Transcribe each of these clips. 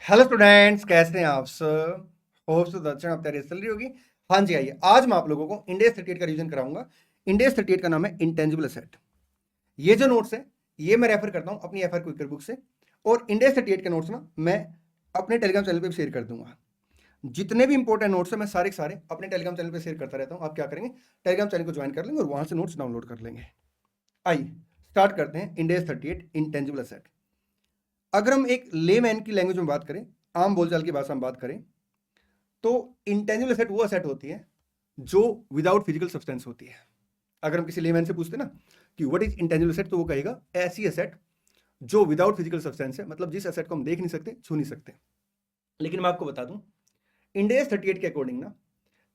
Hello students, कैसे हैं आप सब? होप सो दर्शन आप तैयारी चल रही होगी। हाँ जी, आइए आज मैं आप लोगों को इंड एस 38 का रिवीजन कराऊंगा। इंड एस 38 का नाम है इंटेंजिबल असेट। ये जो नोट्स है ये मैं रेफर करता हूँ अपनी एफआर क्विकर बुक से, और इंड एस 38 के नोट्स ना मैं अपने टेलीग्राम चैनल पे भी शेयर कर दूंगा। जितने भी इंपॉर्टेंट नोट्स है मैं सारे के सारे अपने टेलीग्राम चैनल पे शेयर करता रहता हूँ। आप क्या करेंगे, टेलीग्राम चैनल को ज्वाइन कर लेंगे और वहां से नोट्स डाउनलोड कर लेंगे। आइए स्टार्ट करते हैं इंड एस 38 इंटेंजिबल असेट। अगर हम एक लेमैन की लैंग्वेज में बात करें, आम बोलचाल की भाषा में बात करें, तो इंटेंजिबल असेट वो असेट होती है जो विदाउट फिजिकल सब्सटेंस होती है। अगर हम किसी लेमैन से पूछते ना कि व्हाट इज इंटेंजिबल असेट, तो वो कहेगा ऐसी असेट जो विदाउट फिजिकल सब्सटेंस है, मतलब जिस असेट को हम देख नहीं सकते, छू नहीं सकते। लेकिन मैं आपको बता दूं, इंड एस 38 के अकॉर्डिंग ना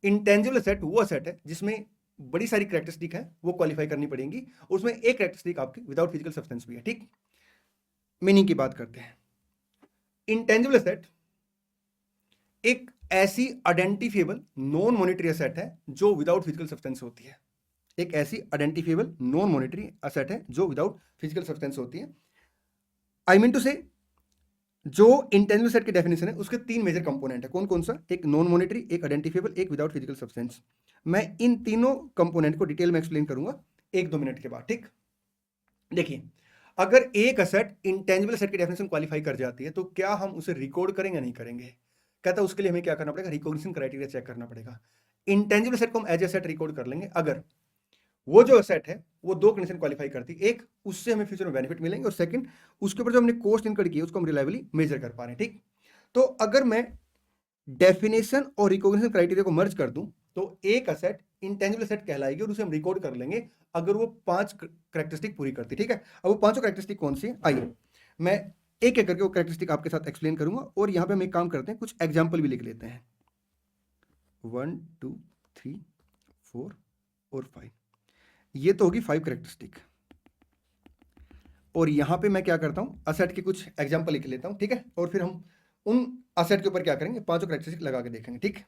इंटेंजिबल असेट वो असेट है जिसमें बड़ी सारी कैरेक्टरिस्टिक है, वो क्वालिफाई करनी पड़ेगी। उसमें एक कैरेक्टरिस्टिक आपकी विदाउट फिजिकल सब्सटेंस भी है। ठीक, मीनिंग की बात करते हैं। इंटेंजिबल असेट एक ऐसी आइडेंटिफिएबल नॉन मॉनिटरी असेट है जो विदाउट फिजिकल सब्सटेंस होती है। एक ऐसी आइडेंटिफिएबल नॉन मॉनिटरी असेट है जो विदाउट फिजिकल सब्सटेंस होती है। आई मीन टू से, जो इंटेंजिबल असेट की डेफिनेशन है उसके तीन मेजर कंपोनेंट है। कौन कौन सा? एक नॉन मॉनिटरी, एक आइडेंटिफिएबल, एक विदाउट फिजिकल सब्सटेंस। मैं इन तीनों कंपोनेंट को डिटेल में एक्सप्लेन करूंगा 1-2 मिनट के बाद। ठीक, देखिए, अगर एक असेट इंटेंजिबल असेट की डेफिनेशन क्वालिफाई कर जाती है तो क्या हम उसे रिकॉर्ड करेंगे? नहीं करेंगे। कहता है उसके लिए हमें क्या करना पड़ेगा, रिकॉग्निशन क्राइटेरिया चेक करना पड़ेगा। इंटेंजिबल असेट को हम एज एसेट रिकॉर्ड कर लेंगे अगर वो जो असेट है वो दो कंडीशन क्वालिफाई करती है। एक, उससे हमें फ्यूचर में बेनिफिट मिलेंगे, और सेकंड, उसके ऊपर जो हमने कॉस्ट इनकर्ड की है उसको हम रिलायबली मेजर कर पा रहे हैं। ठीक, तो अगर मैं डेफिनेशन और रिकॉग्निशन क्राइटेरिया को मर्ज कर दूं तो एक असेट इंटेंजिबल असेट कहलाएगी और उसे हम रिकॉर्ड कर लेंगे अगर वो 5 कैरेक्टरिस्टिक पूरी करती। ठीक है, अब वो पांचों कैरेक्टरिस्टिक कौन सी है, आइए मैं एक एक करके वो कैरेक्टरिस्टिक आपके साथ एक्सप्लेन करूंगा। और यहां पे हम एक काम करते हैं, कुछ एग्जाम्पल भी लिख लेते हैं। 1 2 3 4 और 5, ये तो होगी 5 कैरेक्टरिस्टिक। और यहां पे मैं क्या करता हूं, असेट के कुछ एग्जाम्पल लिख लेता हूं। ठीक है, और फिर हम उन असेट के ऊपर क्या करेंगे, पांचों कैरेक्टरिस्टिक लगा के देखेंगे। ठीक,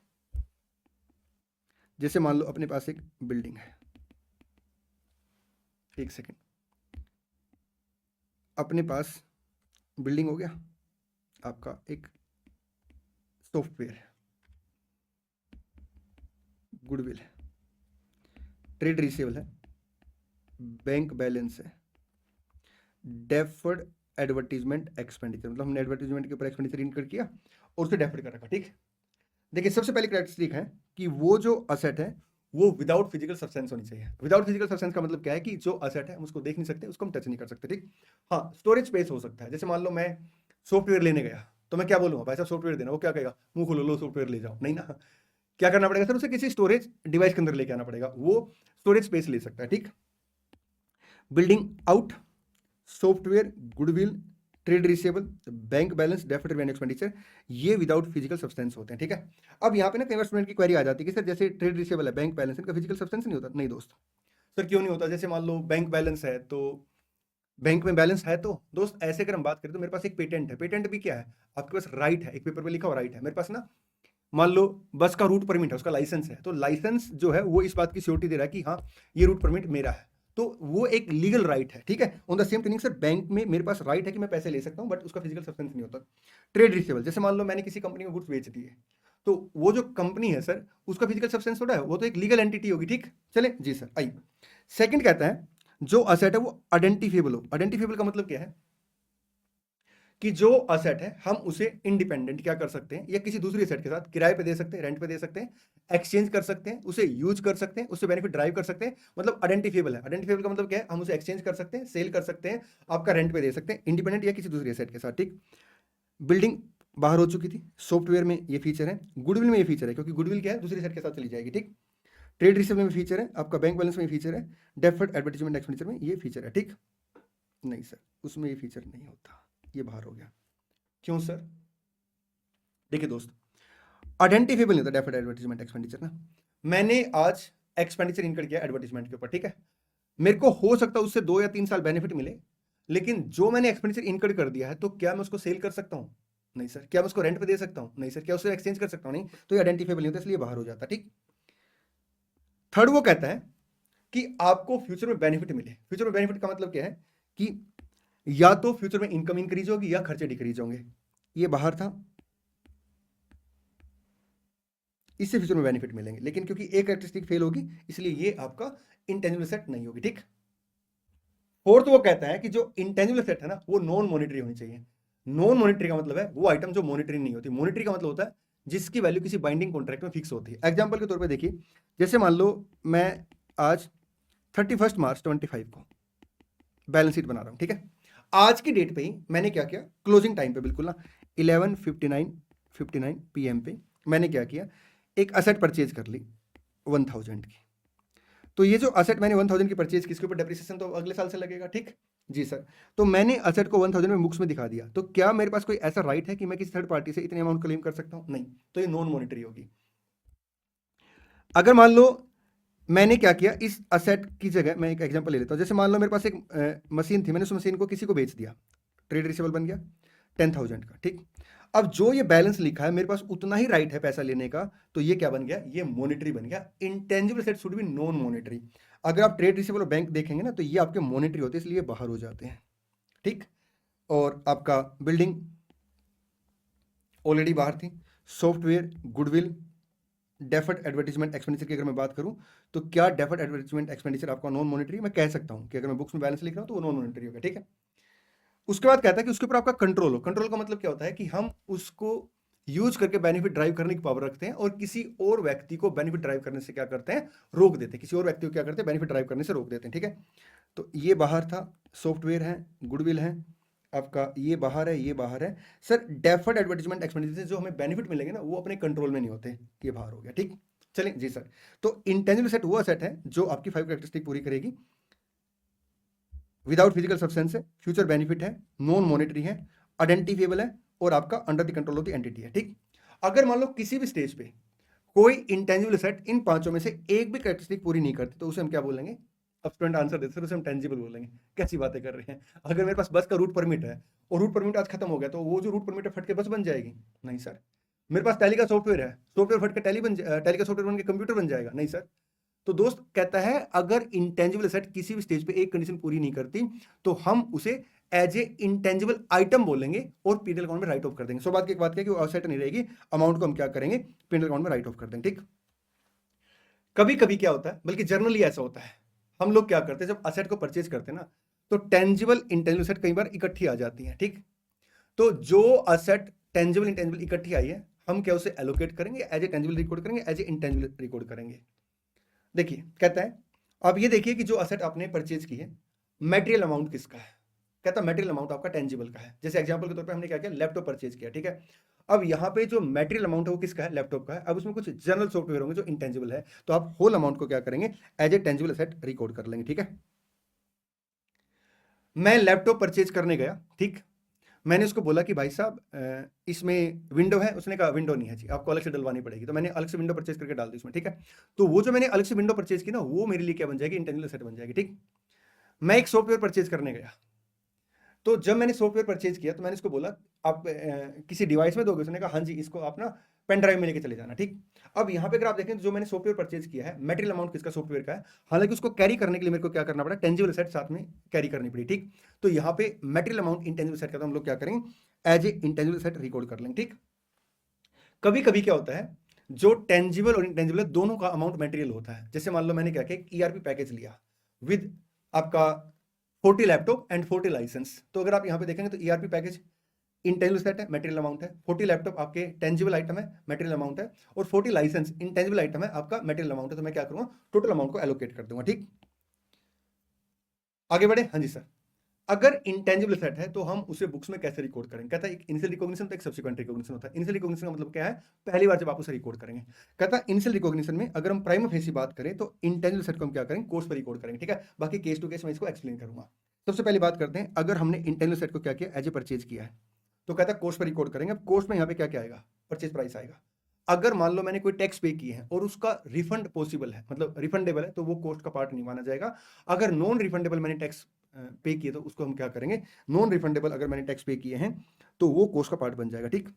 जैसे मान लो अपने पास एक बिल्डिंग है, एक सेकेंड, अपने पास बिल्डिंग हो गया, आपका एक सॉफ्टवेयर है, गुडविल है, ट्रेड रिसीवेबल है, बैंक बैलेंस है, डेफर्ड एडवर्टीजमेंट एक्सपेंडिचर, मतलब हमने एडवर्टीजमेंट के ऊपर एक्सपेंडिचर इनकर किया और उसे डेफर्ड कर रखा। ठीक, देखिए सबसे पहली कैरेक्टरिस्टिक है कि वो जो असेट है वो विदाउट फिजिकल सब्सटेंस होनी चाहिए। विदाउट फिजिकल सब्सटेंस का मतलब क्या है कि जो असेट है हम उसको देख नहीं सकते, उसको हम टच नहीं कर सकते। ठीक, हाँ, स्टोरेज स्पेस हो सकता है। जैसे मान लो मैं सॉफ्टवेयर लेने गया तो मैं क्या बोलूंगा, भाई साहब सॉफ्टवेयर देना, वो क्या कहेगा, मुंह खोलो, लो सॉफ्टवेयर ले जाओ, नहीं ना। क्या करना पड़ेगा सर, उसे किसी स्टोरेज डिवाइस के अंदर लेके आना पड़ेगा, वो स्टोरेज स्पेस ले सकता है। ठीक, building out, software, goodwill, trade receivable, bank balance, deferred revenue expenditure, ये विदाउट फिजिकल सब्सटेंस होते हैं। ठीक है, अब यहाँ पे ना कई बार स्टूडेंट की क्वेरी आ जाती है कि सर जैसे ट्रेड रिसीवेबल है, बैंक बैलेंस, इनका फिजिकल सब्सटेंस नहीं होता। नहीं दोस्त, सर क्यों नहीं होता? जैसे मान लो बैंक बैलेंस है तो बैंक में बैलेंस है, तो दोस्त ऐसे अगर हम बात करें तो मेरे पास एक पेटेंट है। पेटेंट भी क्या है, आपके पास राइट है, एक पेपर पे लिखा हुआ राइट है। मेरे पास ना मान लो बस का रूट परमिट है, उसका लाइसेंस है, तो लाइसेंस जो है वो इस बात की श्योरिटी दे रहा है कि हाँ ये रूट परमिट मेरा है, तो वो एक लीगल राइट है। ठीक है, on the same thing sir bank में मेरे पास राइट है कि मैं पैसे ले सकता हूँ, बट उसका फिजिकल सब्सटेंस नहीं होता। ट्रेड रिसीवेबल, जैसे मान लो मैंने किसी कंपनी को गुड्स बेच दिए, तो वो जो कंपनी है सर उसका फिजिकल सब्सटेंस थोड़ा है, वो तो एक लीगल एंटिटी होगी। ठीक, चले जी सर, आइए सेकंड कहता है जो असेट है वो आइडेंटिफिएबल हो। आइडेंटिफिएबल का मतलब क्या है कि जो असेट है हम उसे इंडिपेंडेंट क्या कर सकते हैं, या किसी दूसरी असेट के साथ किराए पे दे सकते हैं, रेंट पे दे सकते हैं, एक्सचेंज कर सकते हैं, उसे यूज कर सकते हैं, उससे बेनिफिट ड्राइव कर सकते हैं, मतलब आइडेंटिफिएबल है। आइडेंटिफिएबल का मतलब क्या है, हम उसे एक्सचेंज कर सकते हैं, सेल कर सकते हैं, आपका रेंट पे दे सकते हैं, इंडिपेंडेंट या किसी दूसरी असेट के साथ। ठीक, बिल्डिंग बाहर हो चुकी थी, सॉफ्टवेयर में ये फीचर है, गुडविल में ये फीचर है, क्योंकि गुडविल क्या है, दूसरी असेट के साथ चली जाएगी। ठीक, ट्रेड रिसीवेबल में फीचर है, आपका बैंक बैलेंस में फीचर है, डेफर्ड एडवर्टाइजमेंट एक्सपेंडिचर में ये फीचर है। ठीक, नहीं सर उसमें ये फीचर नहीं होता, ये बाहर हो गया। क्यों सर? देखिए दोस्त, आइडेंटिफिएबल नहीं होता डेफर्ड एडवर्टाइजमेंट एक्सपेंडिचर ना। मैंने आज एक्सपेंडिचर इनकर किया एडवर्टाइजमेंट के ऊपर, ठीक है, मेरे को हो सकता है उससे 2 या 3 साल बेनिफिट मिले, लेकिन जो मैंने एक्सपेंडिचर इनकर कर दिया है तो क्या मैं उसको सेल कर सकता हूं? नहीं सर। क्या मैं उसको रेंट पे दे सकता हूं? नहीं सर। क्या उससे एक्सचेंज कर सकता हूं? नहीं। तो ये आइडेंटिफिएबल नहीं होता, इसलिए बाहर हो जाता। ठीक, थर्ड वो कहता है कि आपको फ्यूचर में बेनिफिट मिले। फ्यूचर में बेनिफिट का मतलब क्या है कि या तो फ्यूचर में इनकम इंक्रीज होगी या खर्चे डिक्रीज होंगे। ये बाहर था, इससे फ्यूचर में बेनिफिट मिलेंगे, लेकिन क्योंकि एक कैरेक्टरिस्टिक फेल होगी इसलिए ये आपका इंटेंजिबल एसेट नहीं होगी। ठीक। फोर्थ वो कहता है कि जो इंटेंजिबल एसेट है ना वो नॉन मॉनिटरी होनी चाहिए। नॉन मॉनिटरी का मतलब है वो आइटम जो मॉनिटरी नहीं होती। मॉनिटरी का मतलब होता है जिसकी वैल्यू किसी बाइंडिंग कॉन्ट्रैक्ट में फिक्स होती है। एग्जांपल के तौर पे देखिए, जैसे मान लो मैं आज 31 मार्च 25 को बैलेंस शीट बना रहा हूं, ठीक है। आज की डेट पे ही मैंने क्या किया, क्लोजिंग टाइम पे बिल्कुल ना 11:59 PM पे मैंने क्या किया, एक असेट परचेज कर ली 1000 की। तो ये जो असेट मैंने 1000 की परचेज की, इसके ऊपर डेप्रिसिएशन तो अगले साल से लगेगा। ठीक जी सर। तो मैंने असेट को 1000 में बुक्स में दिखा दिया, तो क्या मेरे पास कोई ऐसा राइट है कि मैं किसी थर्ड पार्टी से इतने अमाउंट क्लेम कर सकता हूं? नहीं, तो ये नॉन मॉनिटरी होगी। अगर मान लो मैंने क्या किया, इस असेट की जगह मैं एक एग्जांपल ले लेता हूं। जैसे मान लो मेरे पास एक मशीन थी, मैंने उस मशीन को किसी को बेच दिया, ट्रेड रिसीवेबल बन गया 10,000 का। ठीक। अब जो ये बैलेंस लिखा है मेरे पास उतना ही राइट है पैसा लेने का, तो ये क्या बन गया, ये मॉनिटरी बन गया। Intangible asset should be non monetary. अगर आप ट्रेड रिसीवेबल और बैंक देखेंगे ना तो ये आपके मॉनिटरी होते हैं, इसलिए बाहर हो जाते हैं। ठीक। और आपका बिल्डिंग ऑलरेडी बाहर थी। Software, goodwill, deferred advertisement expenditure की अगर मैं बात करूं तो क्या डेफर्ड एडवर्टीजमेंट एक्सपेंडिचर आपका नॉन मॉनिटरी? मैं कह सकता हूं कि अगर मैं बुक्स में बैलेंस लिख रहा हूं तो वो नॉन मॉनिटरी होगा। ठीक है। उसके बाद कहता है कि उसके ऊपर आपका कंट्रोल हो। कंट्रोल का मतलब क्या होता है कि हम उसको यूज करके बेनिफिट ड्राइव करने की पावर रखते हैं और किसी और व्यक्ति को बेनिफिट ड्राइव करने से क्या करते हैं, रोक देते हैं। किसी और व्यक्ति को क्या करते हैं, बेनिफिट ड्राइव करने से रोक देते हैं। ठीक है। तो ये बाहर था, सॉफ्टवेयर है, गुडविल है आपका, ये बाहर है, ये बाहर है। सर डेफर्ड एडवर्टीजमेंट एक्सपेंडिचर जो हमें बेनिफिट मिलेंगे ना वो अपने कंट्रोल में नहीं होते, ये बाहर हो गया। ठीक। चलिए जी सर। तो इंटेंजिबल एसेट वो एसेट है जो आपकी 5 कैरेक्टरिस्टिक पूरी करेगी, विदाउट फिजिकल सब्सटेंस है, फ्यूचर बेनिफिट है, नॉन मॉनिटरी है, आइडेंटिफिएबल है और आपका under the control of the entity है। ठीक। अगर मान लो किसी भी स्टेज पे कोई इंटेंजिबल एसेट इन पांचों में से एक भी कैरेक्टरिस्टिक पूरी नहीं करती तो उसे हम क्या बोलेंगे? अब स्टूडेंट आंसर देते सर उसे हम टेंजिबल बोलेंगे। कैसी बातें कर रहे हैं? अगर मेरे पास बस का रूट परमिट है और रूट परमिट आज खत्म हो गया तो वो जो रूट परमिट है फट के बस बन जाएगी? नहीं सर। मेरे पास टैली का सॉफ्टवेयर है, सॉफ्टवेयर फट के टैली का सॉफ्टवेयर बन के कंप्यूटर बन जाएगा? नहीं सर। तो दोस्त कहता है अगर इंटेंजिबल एसेट किसी भी स्टेज पे एक कंडीशन पूरी नहीं करती तो हम उसे एज ए इंटेंजिबल आइटम बोलेंगे और पीएनएल अकाउंट में राइट ऑफ कर देंगे। सो बात की एक बात क्या कि वो असेट नहीं रहेगी, अमाउंट को हम क्या करेंगे, पीएनएल अकाउंट में राइट ऑफ कर देंगे। ठीक। कभी कभी क्या होता है, बल्कि जनरली ऐसा होता है, हम लोग क्या करते हैं जब असेट को परचेज करते हैं ना तो टेंजिबल इंटेंजिबल एसेट कई बार इकट्ठी आ जाती है। ठीक। तो जो असेट टेंजिबल इंटेंजिबल इकट्ठी आई है हम क्या उसे एलोकेट करेंगे, एज ए टेंजिबल रिकॉर्ड करेंगे, एज ए इंटेंजिबल रिकॉर्ड करेंगे। देखिए कहता है, अब ये देखिए कि जो असेट आपने परचेज की है मटेरियल अमाउंट किसका है? कहता है मटेरियल अमाउंट आपका टेंजिबल का है। जैसे एग्जांपल के तौर पे हमने क्या किया, लैपटॉप परचेज किया। ठीक है। अब यहाँ पे जो मटेरियल अमाउंट है वो किसका है, लैपटॉप का है। अब उसमें कुछ जनरल सॉफ्टवेयर होंगे जो इंटेंजिबल है, तो आप होल अमाउंट को क्या करेंगे, as a tangible asset record कर लेंगे। ठीक है। मैं लैपटॉप परचेज करने गया, ठीक। मैंने उसको बोला कि भाई साहब इसमें विंडो है, उसने कहा विंडो नहीं है जी, आपको अलग से डलवानी पड़ेगी। तो मैंने अलग से विंडो परचेज करके डाल दी उसमें। ठीक है। तो वो जो मैंने अलग से विंडो परचेज की ना वो मेरे लिए क्या बन जाएगी, इंटेंजिबल एसेट बन जाएगी। ठीक। मैं एक सॉफ्टवेयर परचेज करने गया, तो जब मैंने सॉफ्टवेयर परचेज किया तो मैंने इसको बोला आप किसी डिवाइस में दोगे? उसने कहा हाँ जी, इसको आप ना पेन ड्राइव में लेके चले जाना। ठीक। अब यहाँ पे अगर आप देखें तो जो मैंने सॉफ्टवेयर परचेज किया है मटेरियल अमाउंट किसका, सॉफ्टवेयर का है। हालांकि उसको कैरी करने के लिए मेरे को क्या करना पड़ा, टेंजिबल एसेट साथ में कैरी करनी पड़ी। ठीक। तो यहाँ पे मटेरियल अमाउंट इंटेंजिबल एसेट का तो हम लोग क्या करेंगे, as a intangible asset record कर लेंगे। ठीक। कभी कभी क्या होता है, जो टेंजिबल और इंटेंजिबल है दोनों का अमाउंट मटेरियल होता है। जैसे मान लो मैंने क्या किया, ईआरपी पैकेज लिया विद आपका 40 लैपटॉप एंड 40 लाइसेंस। तो अगर आप यहाँ पे देखेंगे तो ईआरपी पैकेज इंटेंजिबल सेट है, मटेरियल अमाउंट है। 40 लैपटॉप आपके टेंजिबल आइटम है, मटेरियल अमाउंट है। और 40 लाइसेंस इंटेंजिबल आइटम है, आपका मटेरियल अमाउंट है। तो मैं क्या करूंगा, टोटल अमाउंट को एलोकेट कर दूंगा। ठीक। आगे बढ़े। हाँ जी सर। अगर इंटेंजिबल सेट है तो हम उसे बुक्स में कैसे रिकॉर्ड करेंगे? कहता है एक इनिशियल रिकॉग्निशन तो एक सब्सिक्वेंट रिकॉग्निशन होता है। इनिशियल रिकॉग्निशन का मतलब क्या है, पहली बार जब आप उसे रिकॉर्ड करेंगे। कहता है इनिशियल रिकॉग्निशन में अगर हम प्राइमा फेसी बात करें तो इंटेंजिबल सेट को हम क्या करेंगे, कोर्स पर रिकॉर्ड करेंगे। ठीक है। बाकी केस टू केस मैं इसको एक्सप्लेन करूंगा। सबसे पहली बात करते हैं, अगर हमने इंटेंजिबल सेट को क्या किया, एज ए परचेज किया है तो कहता है कोस्ट पर रिकॉर्ड करेंगे। अब कोस्ट में यहाँ पे क्या क्या आएगा, परचेज प्राइस आएगा। अगर मान लो मैंने कोई टैक्स पे किए हैं और उसका रिफंड पॉसिबल है, मतलब रिफंडेबल है, तो वो कोस्ट का पार्ट नहीं माना जाएगा। अगर नॉन रिफंडेबल मैंने टैक्स पे किए तो उसको हम क्या करेंगे, नॉन रिफंडेबल अगर मैंने टैक्स पे किए हैं तो वो कोस्ट का पार्ट बन जाएगा। ठीक।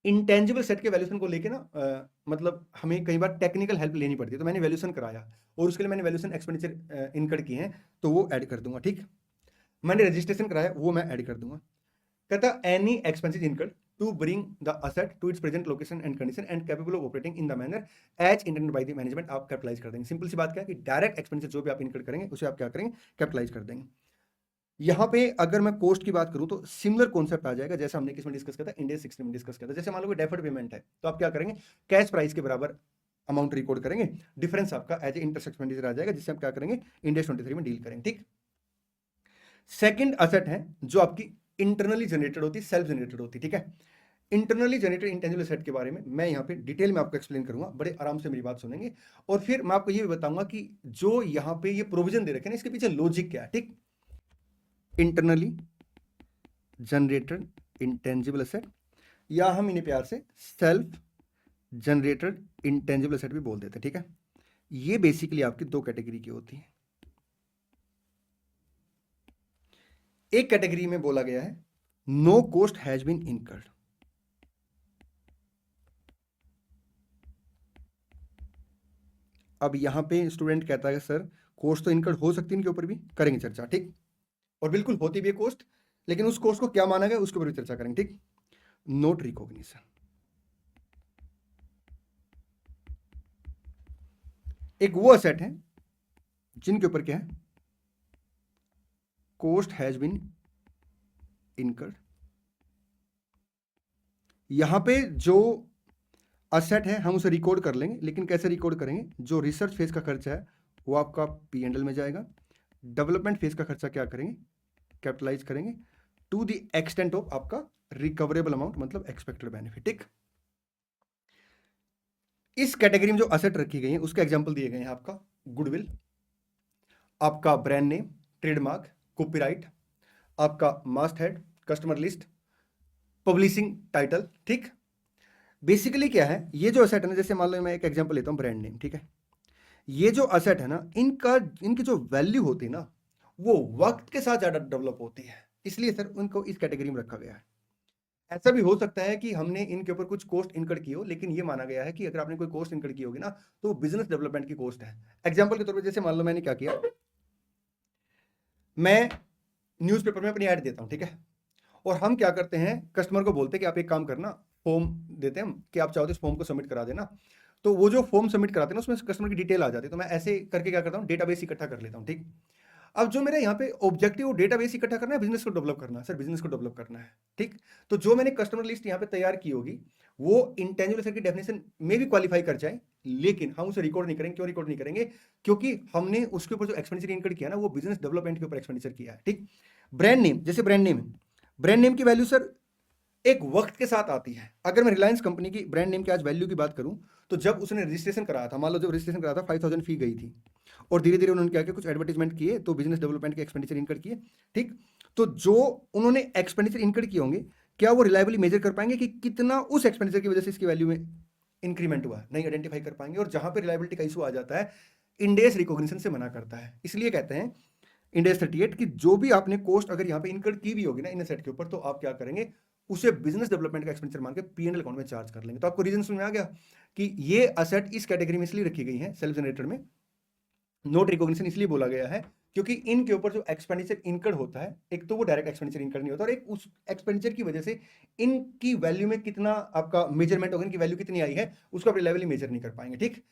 इंटेंजिबल सेट के वैल्यूशन को लेके ना मतलब हमें कई बार टेक्निकल हेल्प लेनी पड़ती है। तो मैंने वैल्यूशन कराया और उसके लिए मैंने वैल्यूशन एक्सपेंडिचर इनकर्ड किए हैं तो वो ऐड कर दूंगा। ठीक। मैंने रजिस्ट्रेशन कराया वो मैं ऐड कर दूंगा। कहता any expenses incurred to bring the asset to its present location and condition and capable of operating in the manner as intended by the management, आप कैपिटलाइज कर देंगे। सिंपल सी बात क्या है कि डायरेक्ट एक्सपेंसेस जो भी आप इनकर्ड करेंगे उसे आप क्या करेंगे, कैपिटलाइज कर देंगे। यहाँ पे अगर मैं कॉस्ट की बात करूं तो सिमिलर कॉन्सेप्ट आ जाएगा जैसा हमने किसमें डिस्कस किया था, इंडिया 16 में डिस्कस किया था। जैसे मान लो कि डेफर्ड पेमेंट है तो आप क्या करेंगे, कैश प्राइस के बराबर अमाउंट रिकॉर्ड करेंगे, डिफरेंस आपका एज ए इंटरेस्ट एक्सपेंडिचर आ जाएगा, जिससे आप क्या करेंगे, इंडेक्स 23 में डील करेंगे। ठीक, सेकंड असेट है जो आपकी इंटरनली जनरेटेड होती है, सेल्फ जनरेटेड होती है। ठीक है, इंटरनली जनरेटेड इंटेंजिबल असेट के बारे में मैं यहाँ पे डिटेल में आपको एक्सप्लेन करूंगा, बड़े आराम से मेरी बात सुनेंगे, और फिर मैं आपको ये भी बताऊंगा कि जो यहाँ पे ये प्रोविजन दे रखे हैं इसके पीछे लॉजिक क्या है। ठीक, इंटरनली जनरेटेड इंटेंजिबल असेट, या हम इन्हें प्यार से सेल्फ जनरेटेड इंटेंजिबल असेट भी बोल देते हैं। ठीक है, ये बेसिकली आपकी दो कैटेगरी की होती है। एक कैटेगरी में बोला गया है no cost has been incurred, अब यहां पे स्टूडेंट कहता है सर कॉस्ट तो इनकर्ड हो सकती है, इनके ऊपर भी करेंगे चर्चा। ठीक, और बिल्कुल होती भी है कॉस्ट, लेकिन उस कॉस्ट को क्या माना गया उसके ऊपर भी चर्चा करेंगे। ठीक, नोट रिकॉग्निशन, एक वो असेट है जिनके ऊपर क्या है, कॉस्ट हैज बीन इनकर्ड। यहां पे जो असेट है हम उसे रिकॉर्ड कर लेंगे, लेकिन कैसे रिकॉर्ड करेंगे, जो रिसर्च फेज का खर्चा है वो आपका P&L में जाएगा, डेवलपमेंट फेज का खर्चा क्या करेंगे, कैपिटलाइज करेंगे टू द एक्सटेंट ऑफ आपका रिकवरेबल अमाउंट, मतलब एक्सपेक्टेड बेनिफिट। ठीक, इस कैटेगरी में जो असेट रखी गई है उसके एग्जांपल दिए गए हैं, आपका गुडविल, आपका ब्रांड नेम, ट्रेडमार्क, कॉपीराइट, आपका masthead, customer list, publishing title. ठीक, बेसिकली क्या है, ये जो असेट है ना, जैसे मान लो मैं एक एग्जांपल लेता हूं ब्रांड नेम। ठीक है, ये जो असेट है ना, इनकी जो वैल्यू होती है ना वो वक्त के साथ ज्यादा डेवलप होती है, इसलिए सर उनको इस कैटेगरी में रखा गया है। ऐसा भी हो सकता है कि हमने इनके ऊपर कुछ कॉस्ट इनकर्ड की हो, लेकिन ये माना गया है कि अगर आपने कोई कॉस्ट इनकर्ड की होगी ना तो वो बिजनेस डेवलपमेंट की कॉस्ट है। एग्जांपल के तौर पर जैसे मान लो मैंने क्या किया, मैं न्यूज़पेपर में अपनी ऐड देता हूं। ठीक है, और हम क्या करते हैं, कस्टमर को बोलते हैं कि आप एक काम करना, फॉर्म देते हैं हम कि आप चाहो तो इस फॉर्म को सबमिट करा देना, तो वो जो फॉर्म सबमिट कराते हैं ना उसमें कस्टमर की डिटेल आ जाती है, तो मैं ऐसे करके क्या करता हूँ, डेटाबेस इकट्ठा कर लेता हूँ। ठीक, अब जो मेरा यहाँ पे ऑब्जेक्टिव वो डेटाबेस इकट्ठा करना है, बिजनेस को डेवलप करना है, सर बिजनेस को डेवलप करना है। ठीक, तो जो मैंने कस्टमर लिस्ट यहाँ पे तैयार की होगी वो इंटेंजिबल असेट की डेफिनेशन में भी क्वालिफाई कर जाए, लेकिन हम उसे रिकॉर्ड नहीं करेंगे। क्यों रिकॉर्ड नहीं करेंगे, क्योंकि हमने उसके ऊपर जो एक्सपेंडिचर इनकर्ड किया ना वो बिजनेस डेवलपमेंट के ऊपर एक्सपेंडिचर किया है। ठीक, ब्रांड नेम, जैसे ब्रांड नेम, ब्रांड नेम की वैल्यू सर एक वक्त के साथ आती है। अगर मैं रिलायंस कंपनी की ब्रांड नेम की आज वैल्यू की बात करूं तो जब उसने रजिस्ट्रेशन कराया था, मान लो जब रजिस्ट्रेशन कराया था 5000 फी गई थी, और धीरे धीरे उन्होंने क्या किया, कुछ एडवर्टाइजमेंट किए तो बिजनेस डेवलपमेंट के एक्सपेंडिचर इनकर किए। ठीक, तो जो उन्होंने एक्सपेंडिचर इनकर किए होंगे, क्या वो रिलायबली मेजर कर पाएंगे कि कितना उस एक्सपेंडिचर की वजह से इसकी वैल्यू में इंक्रीमेंट हुआ, नहीं आइडेंटिफाई कर पाएंगे। और जहां पर रिलायबिलिटी का इशू आ जाता है, इंडेस रिकॉग्निशन से मना करता है। इसलिए कहते हैं इंडेस 38 कि जो भी आपने कॉस्ट अगर यहाँ पे इनकर की भी होगी ना इन सेट के ऊपर, तो आप क्या करेंगे, उसे बिजनेस डेवलपमेंट का एक्सपेंडिचर मान के P&L अकाउंट में चार्ज कर लेंगे। तो आपको रीजन समझ में आ गया कि ये असेट इस कैटेगरी में इसलिए रखी गई है सेल्फ जनरेटेड में, नोट रिकॉग्निशन इसलिए बोला गया है क्योंकि इनके ऊपर जो एक्सपेंडिचर इनकर्ड होता है, एक तो वो डायरेक्ट एक्सपेंडिचर इनकर्ड नहीं होता, और एक उस एक्सपेंडिचर की वजह से इनकी वैल्यू में कितना आपका मेजरमेंट होगा, इनकी वैल्यू कितनी आई है उसको आप रिलायबली मेजर नहीं कर पाएंगे। ठीक,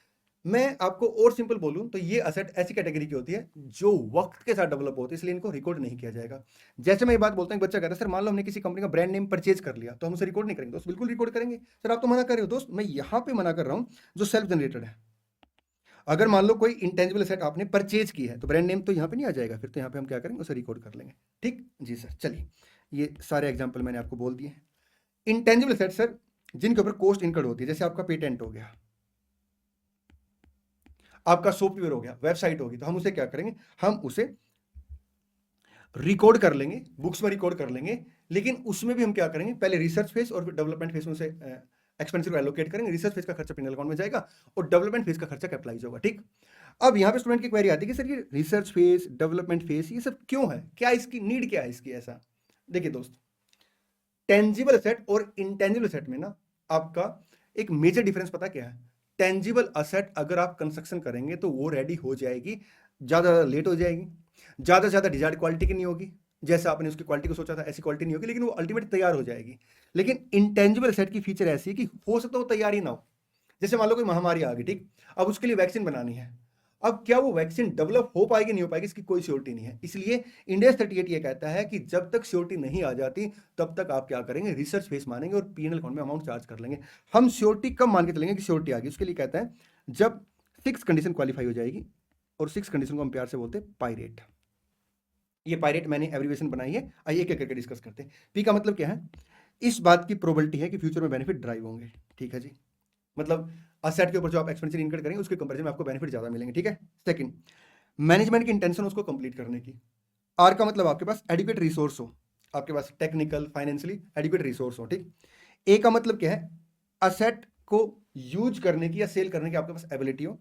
मैं आपको और सिंपल बोलूं तो ये असेट ऐसी कैटेगरी की होती है जो वक्त के साथ डेवलप होती है, इसलिए इनको रिकॉर्ड नहीं किया जाएगा। जैसे मैं ये बात बोलता हूं, बच्चा कहता है सर मान लो हमने किसी कंपनी का ब्रांड नेम परचेज कर लिया तो हम उसे रिकॉर्ड नहीं करेंगे, दोस्त बिल्कुल रिकॉर्ड करेंगे। सर आप तो मना कर रहे हो दोस्त, मैं यहां पे मना कर रहा हूं जो सेल्फ जनरेटेड है। अगर मान लो कोई इंटेंजिबल असेट आपने परचेज की है तो ब्रांड नेम तो यहाँ पे नहीं आ जाएगा, फिर तो यहाँ पे हम क्या करेंगे, उसे रिकॉर्ड कर लेंगे। ठीक जी सर, चलिए ये सारे एग्जाम्पल मैंने आपको बोल दिए। इंटेंजिबल असेट सर जिनके ऊपर कॉस्ट इनकर्ड होती है, जैसे आपका पेटेंट हो गया, आपका सॉफ्टवेयर हो गया, वेबसाइट होगी, तो हम उसे क्या करेंगे, हम उसे रिकॉर्ड कर लेंगे, बुक्स में रिकॉर्ड कर लेंगे, लेकिन उसमें भी हम क्या करेंगे, पहले रिसर्च फेज और फिर डेवलपमेंट फेज में उसे एक्सपेंसिव एलोकेट करेंगे। रिसर्च फेज का खर्चा P&L अकाउंट में जाएगा और डेवलपमेंट फेज का खर्चा कैपिटलाइज होगा। ठीक, अब यहाँ पे स्टूडेंट की क्वेरी आती है कि सर ये रिसर्च फेज, डेवलपमेंट फेज, ये सब क्यों है, क्या इसकी नीड क्या है इसकी ऐसा। देखिए दोस्त, टेंजिबल असेट और इंटेंजिबल असेट में ना आपका एक मेजर डिफरेंस पता क्या है, टेंजिबल असेट अगर आप कंस्ट्रक्शन करेंगे तो वो रेडी हो जाएगी, ज्यादा लेट हो जाएगी, ज्यादा से ज्यादा डिजायर्ड क्वालिटी की नहीं होगी, जैसा आपने उसकी क्वालिटी को सोचा था ऐसी क्वालिटी नहीं होगी, लेकिन वो अल्टीमेट तैयार हो जाएगी। लेकिन इंटेंजिबल एसेट की फीचर ऐसी है कि हो सकता है वो तैयार ही ना हो। जैसे मान लो कोई महामारी आ गई, ठीक, अब उसके लिए वैक्सीन बनानी है। अब क्या वो वैक्सीन डेवलप हो पाएगी नहीं हो पाएगी इसकी कोई श्योरिटी नहीं है। इसलिए इंडिया 38 ये कहता है कि जब तक श्योरिटी नहीं आ जाती तब तक आप क्या करेंगे, रिसर्च फेस मानेंगे और पीएनएल अकाउंट में अमाउंट चार्ज कर लेंगे। हम श्योरिटी कब मान के चलेंगे कि श्योरिटी आ गई, उसके लिए कहता है जब 6 कंडीशन क्वालिफाई हो जाएगी, और 6 कंडीशन को हम प्यार से बोलते हैं पायरेट। ये पायरेट मैंने एब्रीविएशन बनाई है, आइए एक एक करके डिस्कस करते हैं। पी का मतलब क्या है, इस बात की प्रोबेबिलिटी है कि फ्यूचर में बेनिफिट ड्राइव होंगे। ठीक है जी, मतलब असेट के ऊपर जो आप एक्सपेंडिचर इनकट करेंगे उसके कंपैरिजन में आपको बेनिफिट ज्यादा मिलेंगे। ठीक है। सेकंड, मैनेजमेंट की इंटेंशन उसको कंप्लीट करने की। आर का मतलब आपके पास एडिक्वेट रिसोर्स हो, आपके पास टेक्निकल फाइनेंशियली एडिक्वेट रिसोर्स हो। ठीक। ए का मतलब क्या है, असेट को यूज करने की या सेल करने की आपके पास एबिलिटी हो।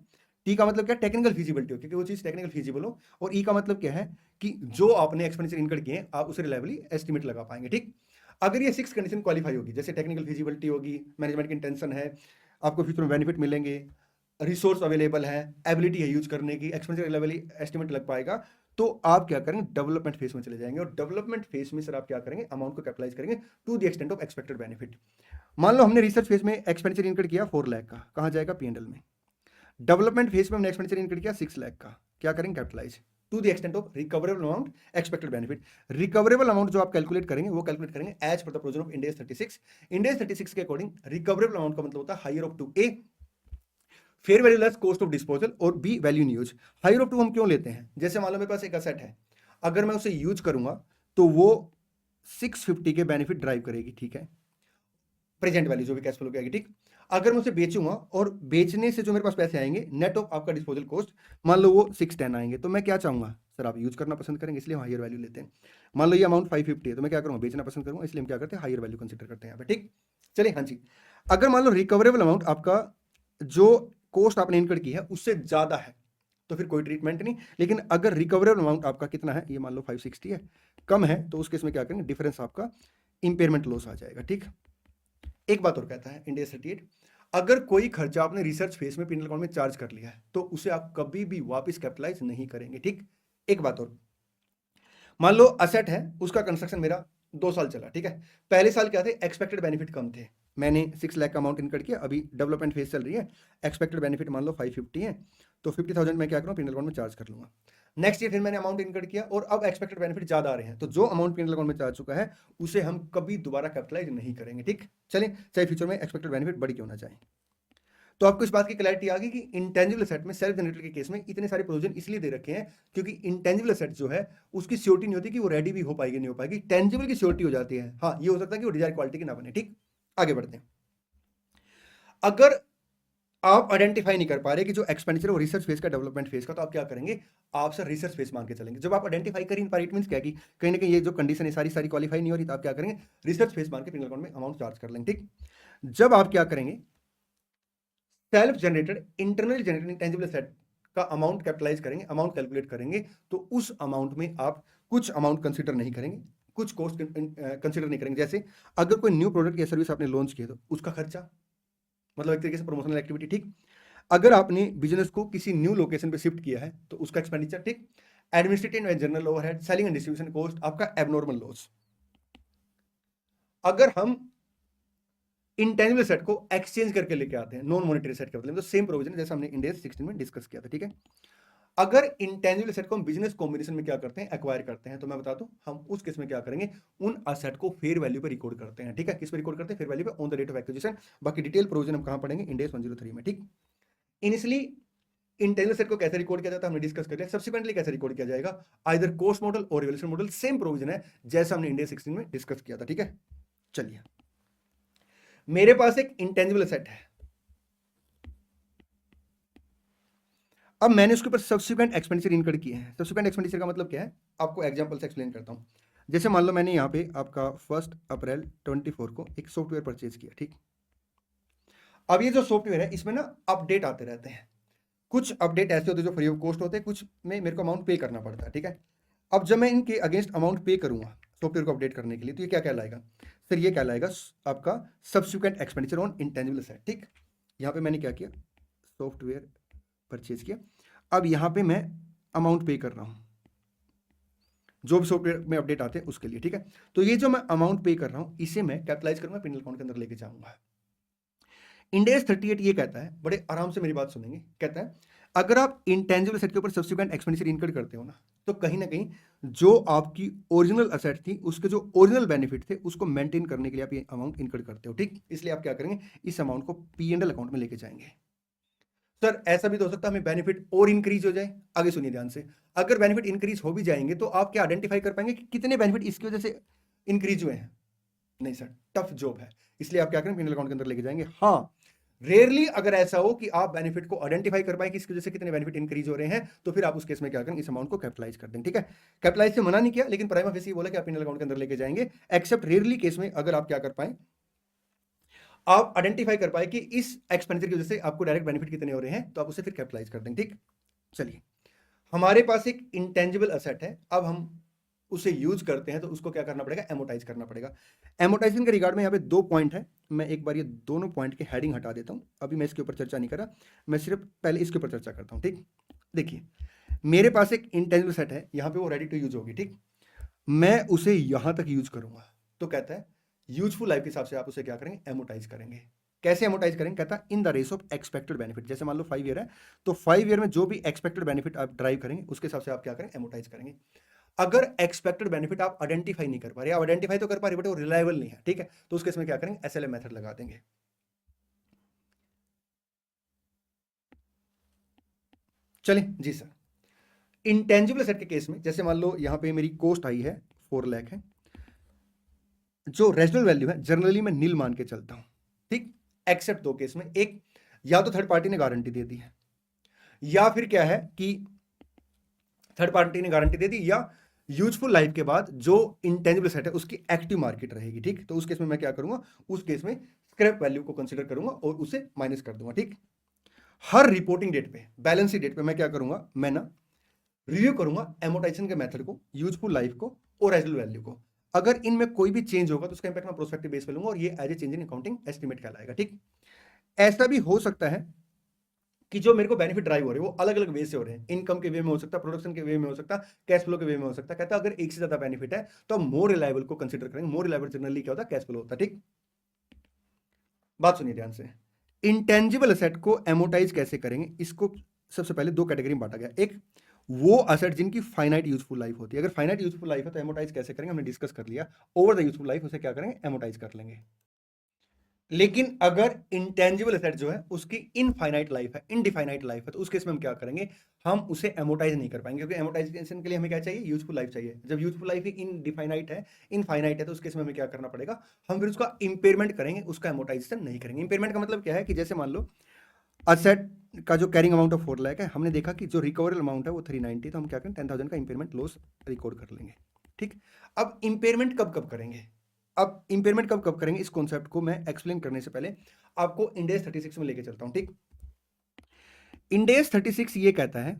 टी का मतलब क्या, टेक्निकल फिजिबिलिटी हो, क्योंकि वो चीज टेक्निकल फिजिबल हो। और ई का मतलब क्या है कि जो आपने एक्सपेंडिचर इनकट किए आप उसे रिलायबली एस्टिमेट लगा पाएंगे। ठीक। अगर ये 6 कंडीशन क्वालिफाई होगी, जैसे टेक्निकल फिजिबिलिटी होगी, मैनेजमेंट की इंटेंशन है, आपको फ्यूचर में बेनिफिट मिलेंगे, रिसोर्स अवेलेबल है, एबिलिटी है यूज करने की, एक्सपेंडिचर रिलायबली एस्टिमेट लग पाएगा, तो आप क्या करेंगे, डेवलपमेंट फेज में चले जाएंगे। और डेवलपमेंट फेज में सर आप क्या करेंगे, अमाउंट को कैपिटलाइज करेंगे to the extent of expected benefit. मान लो हमने रिसर्च फेज में एक्सपेंडिचर इनकट किया 4 लाख का, कहां जाएगा, पीएनएल में। डेवलपमेंट फेज में हमने एक्सपेंडिचर इनकट किया 6 लाख का, क्या करेंगे, capitalise to the extent of recoverable amount expected benefit. Recoverable amount जो आप कैलकुलेट करेंगे वो कैलकुलेट करेंगे as per the provision of India 36। India 36 के अकॉर्डिंग रिकवरेबल अमाउंट का मतलब होता है higher of two a fair value less cost of disposal, और b value in use. Higher of two हम क्यों लेते हैं, जैसे मान लो मेरे पास एक असेट है, अगर मैं उसे यूज करूंगा तो वो 650 के बेनिफिट ड्राइव करेगी। ठीक है, प्रेजेंट वैल्यू जो भी कैश फ्लो की आएगी। ठीक। अगर मैं उसे बेचूंगा और बेचने से जो मेरे पास पैसे आएंगे नेट ऑफ आपका डिस्पोजल कॉस्ट, मान लो वो 610 आएंगे, तो मैं क्या चाहूंगा सर, आप यूज करना पसंद करेंगे इसलिए हम हायर वैल्यू लेते हैं। मान लो ये अमाउंट 550 है, तो मैं क्या करूंगा, बेचना पसंद करूंगा, इसलिए हम क्या करते हैं, हायर वैल्यू कंसिडर करते हैं यहाँ पे। ठीक। चलिए, हाँ जी। अगर मान लो रिकवरेबल अमाउंट आपका जो कॉस्ट आपने इनकट की है उससे ज्यादा है तो फिर कोई ट्रीटमेंट नहीं। लेकिन अगर रिकवरेबल अमाउंट आपका कितना है, ये मान लो 560 है, कम है, तो उस केस में क्या करेंगे, डिफरेंस आपका इंपेयरमेंट लॉस आ जाएगा। ठीक। एक बात और कहता है इंडिया 38, अगर कोई खर्चा आपने रिसर्च फेस में पीनल अकाउंट में चार्ज कर लिया है तो उसे आप कभी भी वापस कैपिटलाइज नहीं करेंगे। ठीक। एक बात और, मान लो असेट है, उसका कंस्ट्रक्शन मेरा 2 साल चला। ठीक है, पहले साल क्या थे, एक्सपेक्टेड बेनिफिट कम थे, मैंने 6 लाख का अमाउंट इनकट किया, अभी डेवलपमेंट फेज चल रही है, एक्सपेक्टेड बेनिफिट मान लो 550 है, तो 50,000 मैं क्या करूँ, पीनल अकाउंट में चार्ज कर लूंगा। नेक्स्ट ईयर फिर मैंने अमाउंट इनकट किया और अब एक्सपेक्टेड बेनिफिट ज्यादा आ रहे हैं, तो जो अमाउंट पीनल अकाउंट में चार्ज चुका है उसे हम कभी दोबारा कैपिटलाइज नहीं करेंगे। ठीक। चलिए, चाहे फ्यूचर में एक्सपेक्टेड बेनिफिट बढ़ क्यों ना जाए। तो आपको इस बात की क्लैरिटी आ गई कि इंटेंजिबल एसेट में सेल्फ जनरेटेड के केस में इतने सारे प्रोविजन इसलिए दे रखे हैं क्योंकि इंटेंजिबल एसेट जो है उसकी श्योरिटी नहीं होती कि वो रेडी भी हो पाएगी नहीं हो पाएगी, टेंजिबल की श्योरिटी हो जाती है। हाँ, ये हो सकता है कि वो डिजायर क्वालिटी की ना बने। ठीक। आगे बढ़ते हैं। अगर आप आइडेंटिफाई नहीं कर पा रहे कि जो एक्सपेंडिचर वो रिसर्च फेज का डेवलपमेंट फेज का, तो आप क्या करेंगे, आप सर रिसर्च फेज मान के चलेंगे। जब आप आइडेंटिफाई कर नहीं पा रहे, इट मींस क्या कि कहीं ना कहीं ये जो कंडीशन है सारी सारी क्वालिफाई नहीं हो रही, तो आप क्या करेंगे, रिसर्च फेज मान के पिनल अकाउंट में अमाउंट चार्ज कर लेंगे। ठीक। जब आप क्या करेंगे, self generated internal generated intangible asset का अमाउंट कैपिटलाइज करेंगे, अमाउंट कैलकुलेट करेंगे, तो उस अमाउंट में आप कुछ अमाउंट कंसीडर नहीं करेंगे, कुछ कॉस्ट कंसीडर नहीं करेंगे। जैसे अगर कोई न्यू प्रोडक्ट या सर्विस आपने लॉन्च किया तो उसका खर्चा, मतलब एक तरीके से प्रमोशनल एक्टिविटी। ठीक। अगर आपने बिजनेस को किसी न्यू लोकेशन पे शिफ्ट किया है तो उसका एक्सपेंडिचर। ठीक। Administrative and general overhead, selling and distribution cost, आपका एबनॉर्मल लॉस। अगर हम इंटेंजिबल सेट को एक्सचेंज करके लेके आते हैं नॉन मॉनेटरी सेट के बदले में, तो सेम प्रोविजन जैसे हमने इंडिया 16 में डिस्कस किया था। ठीक है। अगर इंटेंजिबल सेट को हम बिजनेस कॉम्बिनेशन में क्या करते हैं, एक्वायर करते हैं, तो मैं बता दूं हम उस केस में क्या करेंगे, उन असेट को फेयर वैल्यू पे रिकॉर्ड करते हैं। ठीक है, किस पे रिकॉर्ड करते हैं, फेयर वैल्यू पे on the date of acquisition. बाकी डिटेल प्रोविजन हम कहां पढ़ेंगे, इंडिया 103 में। ठीक। इनिशियली इंटेंजिबल सेट को कैसे रिकॉर्ड किया जाता है हमने डिस्कस कर लिया, सब्सिक्वेंटली कैसे रिकॉर्ड किया जाएगा, आइदर कॉस्ट मॉडल और रिवैल्यूएशन मॉडल, सेम प्रोविजन है जैसा हमने इंडिया 16 में डिस्कस किया था। ठीक है। चलिए, मेरे पास एक इंटेंजिबल सेट है, अब मैंने उसके ऊपर सब्सिक्वेंट एक्सपेंडिचर इनकट किए हैं। सब्सिक्वेंट एक्सपेंडिचर का मतलब क्या है, आपको एग्जांपल से एक्सप्लेन करता हूं। जैसे मान लो मैंने यहाँ पे आपका 1 अप्रैल 24 को एक सॉफ्टवेयर परचेज किया। ठीक। अब ये जो सॉफ्टवेयर है इसमें ना अपडेट आते रहते हैं, कुछ अपडेट ऐसे होते हैं जो फ्री ऑफ कॉस्ट होते हैं, कुछ में मेरे को अमाउंट पे करना पड़ता है। ठीक है। अब जब मैं इनके अगेंस्ट अमाउंट पे करूंगा सॉफ्टवेयर को अपडेट करने के लिए, तो ये क्या कहलाएगा सर, ये कहलाएगा आपका subsequent expenditure on intangible asset. ठीक। यहाँ पे मैंने क्या किया, सॉफ्टवेयर परचेज किया, अब यहाँ पे मैं अमाउंट पे कर रहा हूँ, जो भी सॉफ्टवेयर में अपडेट आते हैं उसके लिए, ठीक है। तो ये जो मैं अमाउंट पे कर रहा हूं इसे मैं कैपिटलाइज करूंगा, P&L अकाउंट के अंदर लेके जाऊंगा। इंड AS 38 ये कहता है, बड़े आराम से मेरी बात सुनेंगे, कहता है अगर आप इंटेंजिबल एसेट के ऊपर सब्सिक्वेंट एक्सपेंडिचर इनकर करते हो ना, तो कहीं ना कहीं जो आपकी ओरिजिनल एसेट थी उसके जो ओरिजिनल बेनिफिट थे उसको मेंटेन करने के लिए आप ये अमाउंट इनकर करते हो, ठीक। इसलिए आप क्या करेंगे, इस अमाउंट को P&L अकाउंट में लेके जाएंगे। सर ऐसा भी तो हो सकता है हमें बेनिफिट और इंक्रीज हो जाए। आगे सुनिए ध्यान से, अगर बेनिफिट इंक्रीज हो भी जाएंगे तो आप क्या आइडेंटिफाई कर पाएंगे कि कितने बेनिफिट इसकी वजह से इंक्रीज हुए हैं? नहीं सर, टफ जॉब है। इसलिए आप क्या करें, P&L अकाउंट के अंदर लेके जाएंगे। हाँ, रेयरली अगर ऐसा हो कि आप बेनिफिट को आइडेंटिफाई कर पाए कि इसकी वजह से कितने बेनिफिट इंक्रीज हो रहे हैं, तो फिर आप उस केस में क्या करें, इस अमाउंट को कैपिटलाइज कर दें, ठीक है। कैपिटलाइज से मना नहीं किया, लेकिन प्राइमा फेसी बोला कि आप P&L अकाउंट के अंदर लेके जाएंगे। एक्सेप्ट रेयरली केस में अगर आप क्या कर पाए, आप आइडेंटिफाई कर पाए कि इस एक्सपेंडिचर की वजह से आपको डायरेक्ट बेनिफिट कितने हो रहे हैं, तो आप उसे फिर कैपिटलाइज कर देंगे, ठीक। चलिए, हमारे पास एक इंटेंजिबल असेट है, अब हम उसे यूज करते हैं तो उसको क्या करना पड़ेगा, एमोटाइज करना पड़ेगा। एमोटाइजेशन के रिगार्ड में यहाँ पे 2 पॉइंट है, मैं एक बार ये दोनों पॉइंट के हेडिंग हटा देता हूं। अभी मैं इसके ऊपर चर्चा नहीं कर रहा, मैं सिर्फ पहले इसके ऊपर चर्चा करता हूं, ठीक। देखिए, मेरे पास एक इंटेंजिबल सेट है, यहाँ पे वो रेडी टू यूज होगी, ठीक। मैं उसे यहां तक यूज करूंगा, तो कहता है यूजफुल लाइफ के हिसाब से आप उसे क्या करेंगे, एमोटाइज करेंगे। कैसे एमोटाइज करेंगे, कहता है in the race of expected benefit. जैसे मान लो 5 ईयर है, तो 5 ईयर में जो भी एक्सपेक्टेड बेनिफिट आप ड्राइव करेंगे उसके हिसाब से आप क्या करें, एमोटाइज करेंगे। अगर एक्सपेक्टेड बेनिफिट आप आइडेंटिफाई नहीं कर पा रहे, आप आइडेंटिफाई तो कर पा रहे बट वो रिलायबल नहीं है, ठीक है, तो उसके इसमें क्या करेंगे, SLM मेथड लगा देंगे। चलिए जी सर, इंटेंजिबल एसेट के केस में जैसे मान लो यहां पे मेरी कॉस्ट आई है 4 लाख है, जो रेजिडुअल वैल्यू है जनरली मैं नील मान के चलता हूं, ठीक। एक्सेप्ट 2 केस में, एक या तो थर्ड पार्टी ने गारंटी दे दी है, या फिर क्या है कि थर्ड पार्टी ने गारंटी दे दी, या यूजफुल लाइफ के बाद जो इंटेंजिबल सेट है उसकी एक्टिव मार्केट रहेगी, ठीक। तो उस केस में मैं क्या करूंगा, उस केस में स्क्रैप वैल्यू को कंसीडर करूंगा और उसे माइनस कर दूंगा, ठीक। हर रिपोर्टिंग डेट पे, बैलेंस शीट डेट पे मैं क्या करूंगा, मैं ना रिव्यू करूंगा एमोटाइजेशन के मेथड को, यूजफुल लाइफ को और रेजिडुअल वैल्यू को। अगर इनमें कोई भी चेंज होगा तो उसका इंपैक्ट मैं प्रोस्पेक्टिव बेस पे लूंगा और ये as a change in accounting estimate कहलाएगा, ठीक। ऐसा भी हो सकता है कि जो मेरे को बेनिफिट ड्राइव हो रहे हैं वो अलग अलग वे से हो रहे हैं, इनकम के वे में हो सकता है, प्रोडक्शन के वे में हो सकता है, कैश फ्लो के वे में हो सकता है। कहता है अगर एक से ज्यादा बेनिफिट है तो हम मोर रिलायबल को कंसीडर करेंगे। मोर रिलायबल जनरली क्या होता है, कैश फ्लो होता है, ठीक। बात सुनिए ध्यान से, इंटेंजिबल असेट को एमोटाइज कैसे करेंगे, इसको सबसे पहले 2 कैटेगरी में बांटा गया। एक वो असेट जिनकी फाइनाइट यूजफुल लाइफ होती है, अगर फाइनाइट यूजफुल लाइफ है तो एमोटाइज कैसे करेंगे, हमने डिस्कस कर लिया। ओवर द यूजफुल लाइफ उसे क्या करेंगे, एमोटाइज कर लेंगे। लेकिन अगर इंटेंजिबल एसेट जो है उसकी इनफाइनाइट लाइफ है, इनडिफाइनाइट लाइफ है, तो उस केस में हम क्या करेंगे, हम उसे एमोटाइज नहीं कर पाएंगे, क्योंकि एमोटाइजेशन के लिए हमें क्या चाहिए, यूजफुल लाइफ चाहिए। जब यूजफुल लाइफ ही इनडिफाइनाइट है, इनफाइनाइट है, तो उस केस में हमें क्या करना पड़ेगा, हम फिर उसका इंपेयरमेंट करेंगे, उसका एमोटाइजेशन नहीं करेंगे। इंपेयरमेंट का मतलब क्या है कि जैसे मान लो असेट का जो कैरिंग अमाउंट ऑफ 4 लाख है, हमने देखा कि जो रिकवरेबल अमाउंट है वो 390, तो हम क्या करें, 10,000 का इंपेयरमेंट लॉस रिकॉर्ड कर लेंगे, ठीक। अब इंपेयरमेंट कब कब करेंगे, अब इंपेयरमेंट कब कब करेंगे, इस कॉन्सेप्ट को मैं एक्सप्लेन करने से पहले आपको इंड AS 36 में लेके चलता हूं, ठीक। इंड AS 36 ये कहता है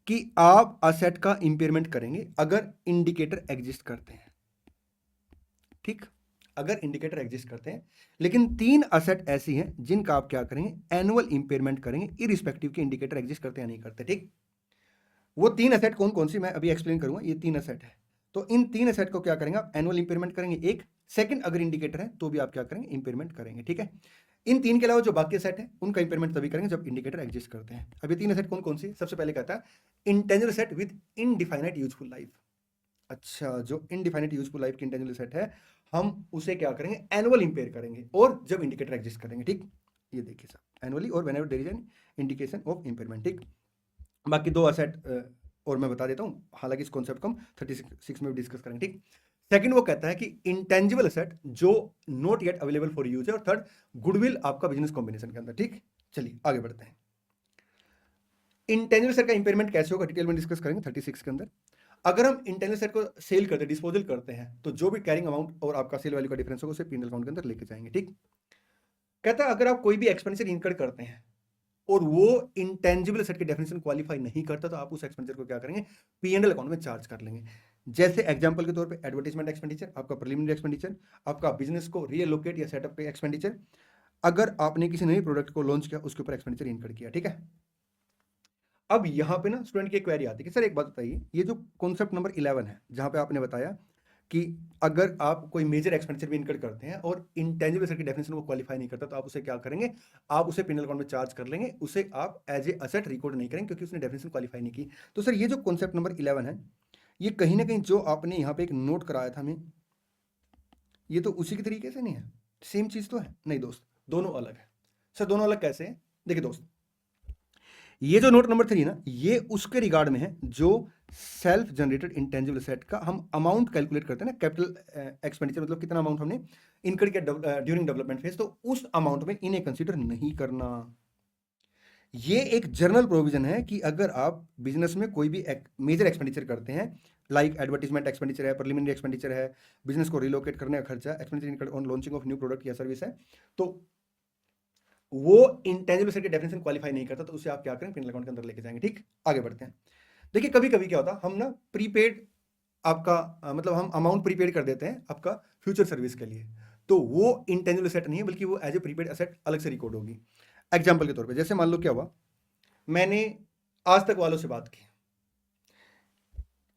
कि आप असेट का इंपेयरमेंट करेंगे अगर इंडिकेटर एग्जिस्ट करते हैं, ठीक। अगर इंडिकेटर एग्जिस्ट करते हैं, लेकिन 3 असेट ऐसी हैं जिनका आप क्या करेंगे, एनुअल इंपेयरमेंट करेंगे, इरिस्पेक्टिव के इंडिकेटर एग्जिस्ट करते हैं नहीं करते, ठीक। वो 3 असेट कौन कौन सी मैं अभी एक्सप्लेन करूंगा, ये 3 असेट है। तो इन 3 असेट को क्या करेंगे आप, एनुअल इंपेयरमेंट करेंगे एक, सेकंड अगर इंडिकेटर है तो भी आप क्या करेंगे, इंपेयरमेंट करेंगे, ठीक है। इन 3 के अलावा जो बाकी सेट है उनका इंपेयरमेंट तभी करेंगे जब इंडिकेटर एग्जिस्ट करते हैं। अब ये 3 सेट कौन कौन सी, सबसे पहले कहता है intangible set with indefinite useful life. अच्छा, जो इनडिफाइनाइट यूजफुल लाइफ की इंटेंजिबल सेट है, हम उसे क्या करेंगे, एनुअल इंपेयर करेंगे और जब इंडिकेटर एग्जिस्ट करेंगे, ठीक। ये देखिए साहब, एनुअली और whenever there is an indication of impairment, ठीक। बाकी 2 असेट और मैं बता देता हूं, हालांकि इस कॉन्सेप्ट को हम 36 में भी डिस्कस करेंगे, ठीक। सेकंड वो कहता है कि इंटेंजिबल असेट जो not yet available for use है, और थर्ड गुडविल आपका बिजनेस कॉम्बिनेशन के अंदर, ठीक। चलिए आगे बढ़ते हैं। इंटेंजिबल असेट का इंपेयरमेंट कैसे होगा डिटेल में डिस्कस करेंगे 36 के अंदर। अगर हम इंटेंजिबल असेट को सेल करते हैं, डिस्पोजल करते हैं, तो जो भी कैरिंग अमाउंट और आपका सेल वैल्यू का डिफरेंस होगा उसे P&L अकाउंट के अंदर लेके जाएंगे, ठीक। कहता है अगर आप कोई भी एक्सपेंडिचर इनकर करते हैं और वो इंटेंजिबल एसेट की डेफिनेशन क्वालिफाई नहीं करता, तो आप उस एक्सपेंडिचर को क्या करेंगे, P&L अकाउंट में चार्ज कर लेंगे। जैसे एग्जांपल के तौर पे एडवर्टाइजमेंट एक्सपेंडिचर, आपका प्रीलिमिनरी एक्सपेंडिचर, आपका बिजनेस को रीलोकेट या सेटअप पे एक्सपेंडिचर, अगर आपने किसी नई प्रोडक्ट को लॉन्च किया उसके ऊपर एक्सपेंडिचर इनकर किया, ठीक है। अब यहाँ पे ना स्टूडेंट की क्वेरी आती है कि सर एक बात बताइए, ये जो कॉन्सेप्ट नंबर 11 है जहाँ पे आपने बताया कि अगर आप कोई मेजर एक्सपेंडिचर भी इनकर करते हैं और इंटेंजिबल एसेट की डेफिनेशन को क्वालिफाई नहीं करता तो आप उसे क्या करेंगे, आप उसे पिनल अकाउंट में चार्ज कर लेंगे, उसे आप एज ए असेट रिकॉर्ड नहीं करेंगे क्योंकि उसने डेफिनेशन क्वालिफाई नहीं की। तो सर ये जो कॉन्सेप्ट नंबर 11 है, ये कहीं ना कहीं जो आपने यहाँ पे एक नोट कराया था हमें, ये तो उसी के तरीके से नहीं है, सेम चीज तो है नहीं दोस्त, दोनों अलग है। सर दोनों अलग कैसे है? देखिए दोस्त, ये जो नोट नंबर 3 ना, ये उसके रिगार्ड में है जो सेल्फ जनरेटेड इंटेंजिबल एसेट का हम अमाउंट कैलकुलेट करते हैं ना, कैपिटल एक्सपेंडिचर मतलब कितना अमाउंट हमने इनकर किया ड्यूरिंग डेवलपमेंट फेज, तो उस अमाउंट में इन्हें कंसीडर नहीं करना। ये एक जनरल प्रोविजन है कि अगर आप बिजनेस में कोई भी मेजर एक्सपेंडिचर करते हैं, लाइक एडवर्टीजमेंट एक्सपेंडिचर है, प्रीलिमिनरी एक्सपेंडिचर है, बिजनेस को रिलोकेट करने का खर्चा, expenditure on launching of new product या सर्विस है, तो वो इंटेंजिबल एसेट की डेफिनेशन क्वालिफाई नहीं करता तो उसे आप क्या करें, पिनल अकाउंट के अंदर लेके जाएंगे। ठीक, आगे बढ़ते हैं। देखिए कभी कभी क्या होता, हम ना प्रीपेड आपका मतलब हम अमाउंट प्रीपेड कर देते हैं आपका फ्यूचर सर्विस के लिए, तो वो इंटेंजिबल एसेट नहीं है बल्कि वो एज ए प्रीपेड एसेट अलग से रिकॉर्ड होगी। एग्जाम्पल के तौर पे जैसे मान लो क्या हुआ, मैंने आज तक वालों से बात की।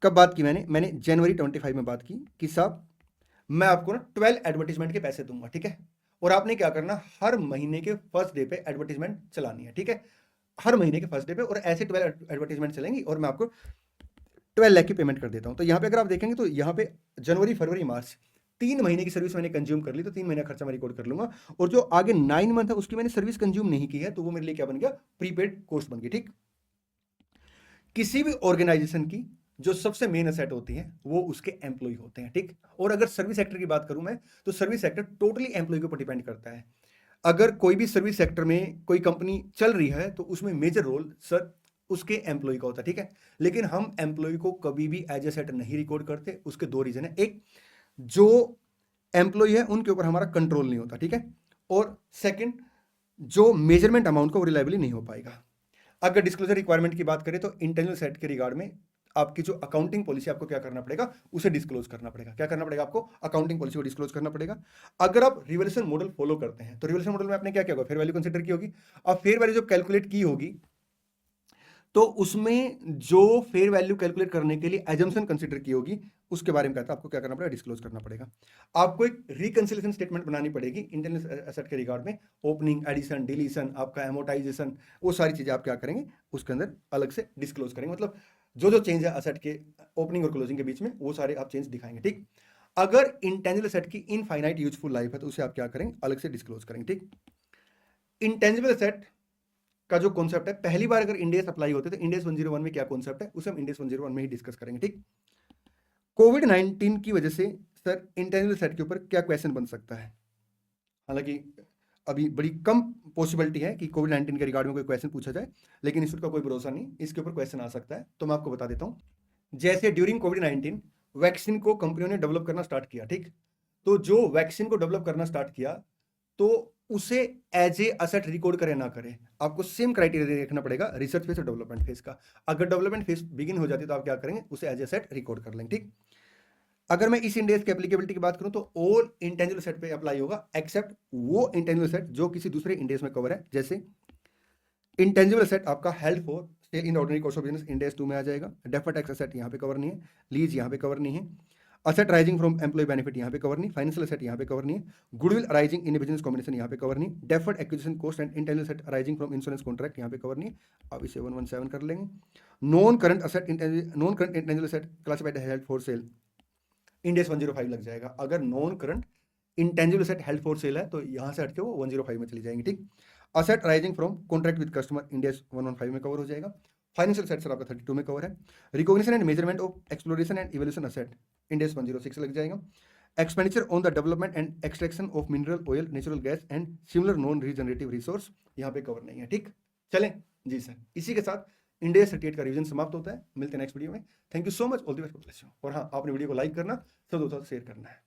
कब बात की मैंने जनवरी 25 में बात की कि साहब मैं आपको ना 12 एडवर्टीजमेंट के पैसे दूंगा, ठीक है, और आपने क्या करना, हर महीने के फर्स्ट डे पे एडवर्टीजमेंट चलानी है, ठीक है, हर महीने के फर्स्ट डे पे, और ऐसे 12 एडवर्टीजमेंट चलेंगी और मैं आपको 12 लाख की पेमेंट कर देता हूं। तो यहाँ पे अगर आप देखेंगे तो यहाँ पे जनवरी फरवरी मार्च 3 महीने की सर्विस मैंने कंज्यूम कर ली, तो 3 महीने का खर्चा मैं रिकॉर्ड कर लूंगा, और जो आगे 9 मंथ है उसकी मैंने सर्विस कंज्यूम नहीं की है, तो वो मेरे लिए क्या बन गया, प्रीपेड कॉस्ट बन गई। ठीक, किसी भी ऑर्गेनाइजेशन की जो सबसे मेन एसेट होती है वो उसके एम्प्लॉय होते हैं। ठीक, और अगर सर्विस सेक्टर की बात करूं मैं, तो सर्विस सेक्टर टोटली एम्प्लॉय के ऊपर डिपेंड करता है। अगर कोई भी सर्विस सेक्टर में कोई कंपनी चल रही है तो उसमें मेजर रोल सर उसके एम्प्लॉय का होता है। ठीक है, लेकिन हम एम्प्लॉय को कभी भी एज ए सेट नहीं रिकॉर्ड करते। उसके दो रीजन है, एक जो एम्प्लॉय है उनके ऊपर हमारा कंट्रोल नहीं होता, ठीक है, और सेकंड जो मेजरमेंट अमाउंट का वो रिलायबली नहीं हो पाएगा। अगर डिस्क्लोजर रिक्वायरमेंट की बात करें तो इंटेंजिबल एसेट के रिगार्ड में आपकी जो अकाउंटिंग पॉलिसी आपको क्या करना पड़ेगा, उसे डिस्क्लोज करना पड़ेगा। क्या करना पड़ेगा आपको, अकाउंटिंग पॉलिसी को डिस्क्लोज करना पड़ेगा। अगर आप रिवैल्यूएशन मॉडल फॉलो करते हैं तो रिवैल्यूएशन मॉडल में आपने क्या किया होगा, फेयर वैल्यू कंसीडर की होगी, और फेयर वैल्यू जो कैलकुलेट की होगी तो उसमें जो फेयर वैल्यू कैलकुलेट करने के लिए एजम्पशन कंसीडर की होगी उसके बारे में कहता है आपको क्या करना पड़ेगा, डिस्क्लोज करना पड़ेगा। आपको एक रिकंसिलिएशन स्टेटमेंट बनानी पड़ेगी इंटेंजिबल एसेट के रिगार्ड में, ओपनिंग, एडिशन, डिलीशन, आपका एमोटाइजेशन, वो सारी चीजें आप क्या करेंगे उसके अंदर अलग से डिस्क्लोज करेंगे। मतलब जो जो चेंज है एसेट के ओपनिंग और क्लोजिंग के बीच में वो सारे आप चेंज दिखाएंगे। ठीक, अगर इंटेंजिबल एसेट की इनफाइनाइट यूजफुल लाइफ है तो उसे आप क्या करेंगे, अलग से डिस्क्लोज करेंगे। ठीक, इंटेंजिबल एसेट का जो कॉन्सेप्ट है, पहली बार अगर इंडेस अप्लाई होते तो इंडेस 101 में क्या कॉन्सेप्ट है उसे हम इंडेस 101 में ही डिस्कस करेंगे। ठीक, कोविड-19 की वजह से सर इंटेंजिबल एसेट के ऊपर क्या क्वेश्चन बन सकता है, हालांकि अभी बड़ी कम पॉसिबिलिटी है कि कोविड-19 के रिगार्ड में कोई क्वेश्चन पूछा जाए, लेकिन इसका कोई भरोसा नहीं, इसके ऊपर क्वेश्चन आ सकता है, तो मैं आपको बता देता हूं। जैसे ड्यूरिंग कोविड-19 वैक्सीन को कंपनियों ने डेवलप करना स्टार्ट किया, ठीक, तो जो वैक्सीन को डेवलप करना स्टार्ट किया तो उसे एज ए असेट रिकॉर्ड करे ना करे, आपको सेम क्राइटेरिया देखना पड़ेगा रिसर्च फेज और डेवलपमेंट फेज का। अगर डेवलपमेंट फेज बिगिन हो जाती है तो आप क्या करेंगे, उसे एज ए असेट रिकॉर्ड कर लेंगे। ठीक, अगर मैं इस इंडेक्स की एप्लीकेबिलिटी की बात करूं तो ऑल इंटेंजिबल एसेट पे अप्लाई होगा एक्सेप्ट वो इंटेंजिबल एसेट जो किसी दूसरे इंडेक्स में कवर है। जैसे इंटेंजिबल एसेट आपका held for sale in ordinary course of business index 2 में आ जाएगा। डेफर्ड टैक्स एसेट यहाँ पे कवर नहीं है, लीज यहाँ पे कवर नहीं है, asset rising from employ benefit यहाँ पे कवर नहीं, फाइनेंशियल एसेट यहाँ पे कवर नहीं है, goodwill arising in business combination यहाँ पे कवर नहीं, deferred acquisition cost and intangible asset arising from insurance contract यहाँ पे कवर नहीं। अब इसे 117 कर लेंगे। Non current intangible asset classified held for sale index 105 लग जाएगा। अगर non current intangible asset held for sale है तो यहाँ से हटके वो 105 में चली जाएंगे। ठीक, asset rising from contract with customer index 115 में कवर हो जाएगा। फाइनेंशियल सेट सर आपका 32 में कवर है। Recognition and measurement of exploration and evolution asset index 106 लग जाएगा। Expenditure on the development and extraction of mineral oil, natural gas and similar non regenerative resource यहाँ पे कवर नहीं है। ठीक, चलें जी सर, इसी के साथ इंडेक्स 38 का रिवीजन समाप्त होता है। मिलते हैं नेक्स्ट वीडियो में। Thank you so much, all the best, और हाँ, आपने वीडियो को लाइक करना, सब दोस्तों शेयर करना है।